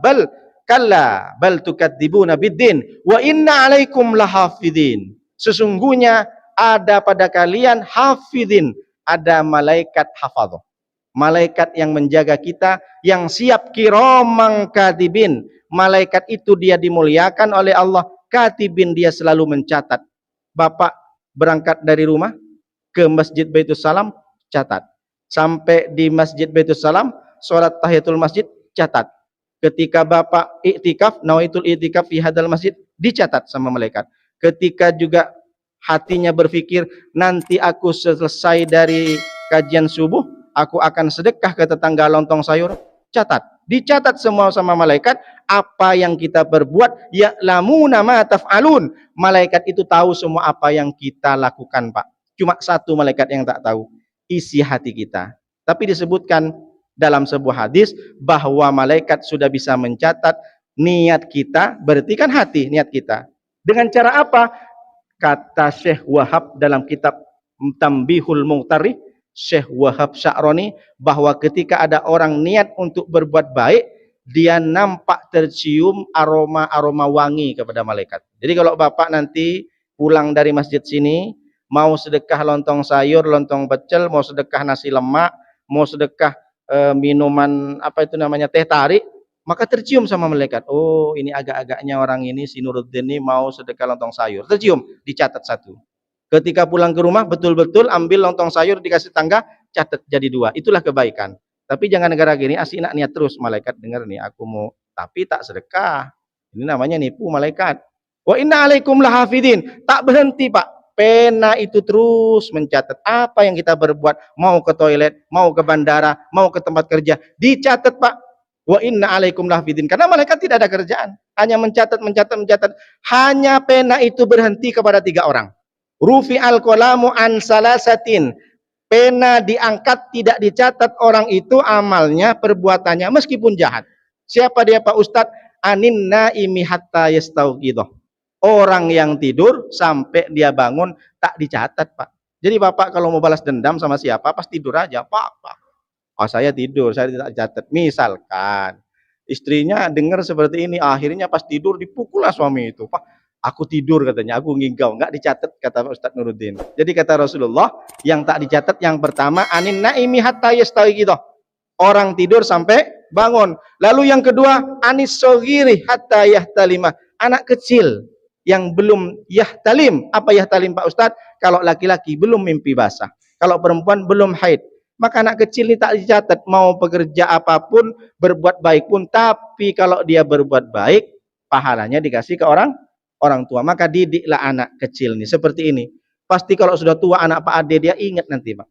bal kalla bal tukadzibuna biddin wa inna 'alaikum lahafidin. Sesungguhnya ada pada kalian hafidin, ada malaikat hafadh. Malaikat yang menjaga kita, yang siap kiramang katibin. Malaikat itu dia dimuliakan oleh Allah. Katibin, dia selalu mencatat. Bapak berangkat dari rumah ke Masjid Baitul Salam, catat. Sampai di Masjid Baitul Salam, sholat tahiyatul masjid, catat. Ketika Bapak iktikaf, nawaitul iktikaf fi hadal masjid, dicatat sama malaikat. Ketika juga hatinya berpikir, nanti aku selesai dari kajian subuh, aku akan sedekah ke tetangga lontong sayur, catat. Dicatat semua sama malaikat, apa yang kita berbuat, ya'lamuna ma taf'alun. Malaikat itu tahu semua apa yang kita lakukan, Pak. Cuma satu malaikat yang tak tahu, isi hati kita. Tapi disebutkan dalam sebuah hadis bahwa malaikat sudah bisa mencatat niat kita, berarti kan hati, niat kita. Dengan cara apa? Kata Syekh Wahab dalam kitab Tambihul Mu'tari, Syekh Wahab Sya'roni, bahwa ketika ada orang niat untuk berbuat baik, dia nampak tercium aroma-aroma wangi kepada malaikat. Jadi kalau Bapak nanti pulang dari masjid sini, mau sedekah lontong sayur, lontong pecel, mau sedekah nasi lemak, mau sedekah minuman apa itu namanya, teh tarik, maka tercium sama malaikat. Oh, ini agak-agaknya orang ini si Nuruddin ini mau sedekah lontong sayur. Tercium, dicatat satu. Ketika pulang ke rumah, betul-betul ambil lontong sayur dikasih tangga, catat jadi 2. Itulah kebaikan. Tapi jangan negara gini, asinak niat terus. Malaikat dengar nih, aku mau, tapi tak sedekah. Ini namanya nipu malaikat. Wa inna 'alaikum lahafidin. Tak berhenti, Pak. Pena itu terus mencatat apa yang kita berbuat. Mau ke toilet, mau ke bandara, mau ke tempat kerja. Dicatat, Pak. Wa inna 'alaikum lahafidin. Karena malaikat tidak ada kerjaan. Hanya mencatat. Hanya pena itu berhenti kepada 3 orang. Rufi al-qalamu an salasatin. Pena diangkat, tidak dicatat orang itu amalnya, perbuatannya meskipun jahat. Siapa dia, Pak Ustadz? Anin naimi hatta yastauqidah. Orang yang tidur sampai dia bangun tak dicatat, Pak. Jadi Bapak kalau mau balas dendam sama siapa, pas tidur aja, Pak. Oh, saya tidur, saya tidak catat. Misalkan istrinya dengar seperti ini, akhirnya pas tidur dipukullah suami itu, Pak. Aku tidur katanya, aku ngigau, enggak dicatat kata Ustadz Nuruddin. Jadi kata Rasulullah, yang tak dicatat yang pertama anin naimi hatta yastauqidah. Orang tidur sampai bangun. Lalu yang kedua anis soghiri hatta yahtalimah. Anak kecil yang belum yahtalim. Apa yahtalim, Pak Ustadz? Kalau laki-laki belum mimpi basah. Kalau perempuan belum haid. Maka anak kecil ini tak dicatat. Mau pekerja apapun, berbuat baik pun. Tapi kalau dia berbuat baik, pahalanya dikasih ke orang tua. Maka didiklah anak kecil ini seperti ini. Pasti kalau sudah tua anak Pak Ade dia ingat nanti, Pak.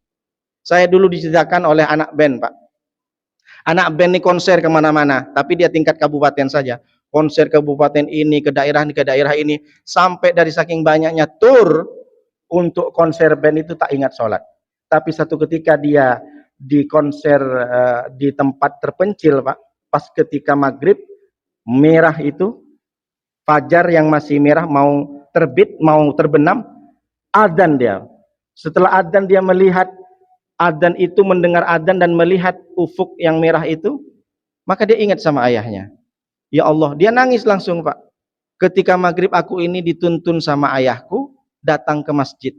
Saya dulu diceritakan oleh anak band, Pak. Anak band ini konser kemana-mana, tapi dia tingkat kabupaten saja. Konser kabupaten ini ke daerah ini, sampai dari saking banyaknya tur untuk konser band itu tak ingat sholat. Tapi satu ketika dia di konser di tempat terpencil, Pak, pas ketika maghrib merah itu, fajar yang masih merah mau terbit, mau terbenam, adzan dia. Setelah adzan dia melihat adzan itu, mendengar adzan dan melihat ufuk yang merah itu, maka dia ingat sama ayahnya. Ya Allah, dia nangis langsung, Pak. Ketika maghrib aku ini dituntun sama ayahku datang ke masjid.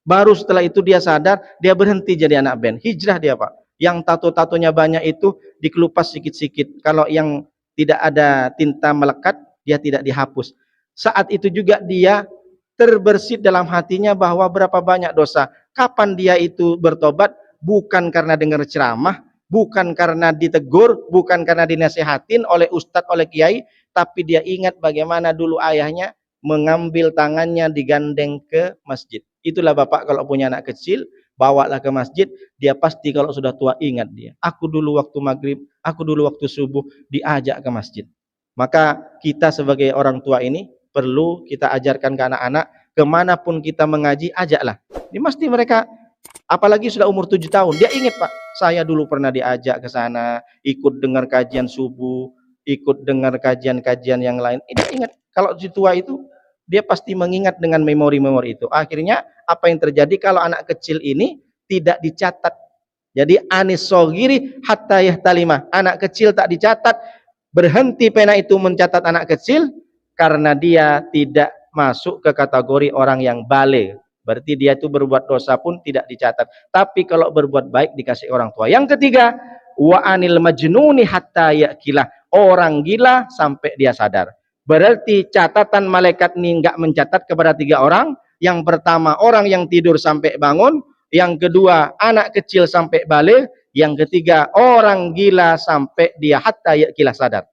Baru setelah itu dia sadar, dia berhenti jadi anak band. Hijrah dia, Pak. Yang tato-tatonya banyak itu dikelupas sedikit-sedikit. Kalau yang tidak ada tinta melekat, dia tidak dihapus. Saat itu juga dia terbersit dalam hatinya bahwa berapa banyak dosa. Kapan dia itu bertobat? Bukan karena dengar ceramah, bukan karena ditegur, bukan karena dinasihatin oleh ustadz, oleh kiai, tapi dia ingat bagaimana dulu ayahnya mengambil tangannya digandeng ke masjid. Itulah Bapak kalau punya anak kecil, bawalah ke masjid, dia pasti kalau sudah tua ingat dia. Aku dulu waktu maghrib, aku dulu waktu subuh diajak ke masjid. Maka kita sebagai orang tua ini perlu kita ajarkan ke anak-anak, kemanapun kita mengaji, ajaklah. Ini mesti mereka, apalagi sudah umur 7 tahun, dia ingat, Pak, saya dulu pernah diajak ke sana, ikut dengar kajian subuh, ikut dengar kajian-kajian yang lain. Dia ingat, kalau si tua itu, dia pasti mengingat dengan memori-memori itu. Akhirnya, apa yang terjadi kalau anak kecil ini tidak dicatat? Jadi, anis soghiri hatta yahtalimah. Anak kecil tak dicatat, Berhenti pena itu mencatat anak kecil karena dia tidak masuk ke kategori orang yang bale. Berarti dia itu berbuat dosa pun tidak dicatat. Tapi kalau berbuat baik dikasih orang tua. Yang ketiga, wa anil majnuni hatta yakilah. Orang gila sampai dia sadar. Berarti catatan malaikat ini enggak mencatat kepada 3 orang. Yang pertama, orang yang tidur sampai bangun. Yang kedua, anak kecil sampai balik. Yang ketiga, orang gila sampai dia hatta yakilah sadar.